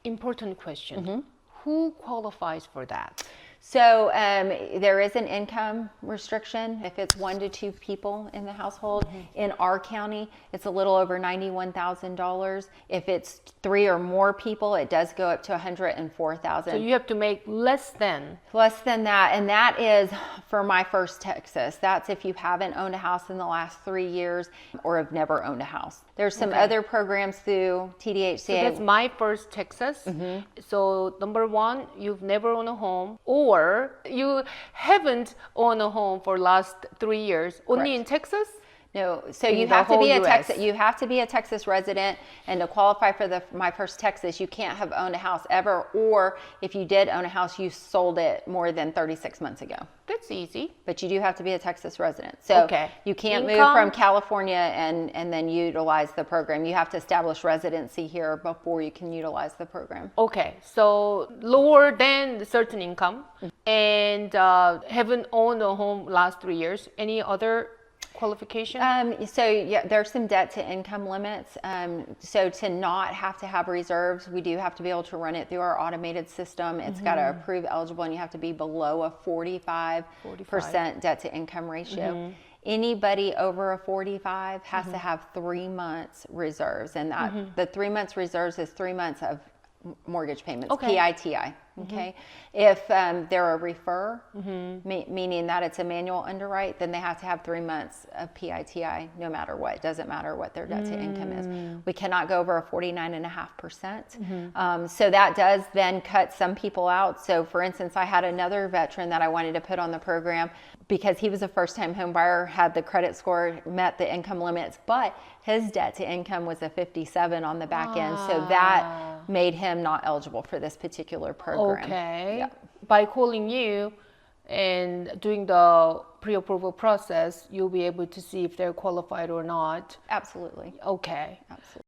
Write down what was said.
important question. Who qualifies for that? So there is an income restriction. If it's 1 to 2 people in the household, in our county, it's a little over $91,000. If it's 3 or more people, it does go up to $104,000. So you have to make less than that, and that is for My First Texas. That's if you haven't owned a house in the last 3 years or have never owned a house. There's some other programs through TDHCA. So that's My First Texas. So number 1, you've never owned a home, or you haven't owned a home for last 3 years. Only in Texas? No, so you have to be a Texas resident, and to qualify for the My First Texas, you can't have owned a house ever, or if you did own a house, you sold it more than 36 months ago. That's easy. But you do have to be a Texas resident. So you can't move from California and then utilize the program. You have to establish residency here before you can utilize the program. Okay, so lower than a certain income and haven't owned a home last 3 years. Any other qualification? So yeah, there's some debt to income limits. So to not have to have reserves, we do have to be able to run it through our automated system. It's got to approve eligible, and you have to be below a 45% debt to income ratio. Anybody over a 45 has to have 3 months reserves, and that the 3 months reserves is 3 months of mortgage payments, PITI. Okay. If they're a refer, meaning that it's a manual underwrite, then they have to have 3 months of PITI no matter what. It doesn't matter what their debt to income is. We cannot go over a 49.5%. So that does then cut some people out. So for instance, I had another veteran that I wanted to put on the program because he was a first-time home buyer, had the credit score, met the income limits, but his debt to income was a 57 on the back end. So that made him not eligible for this particular program. Okay. Yeah. By calling you and doing the pre-approval process, you'll be able to see if they're qualified or not. Absolutely. Okay. Absolutely.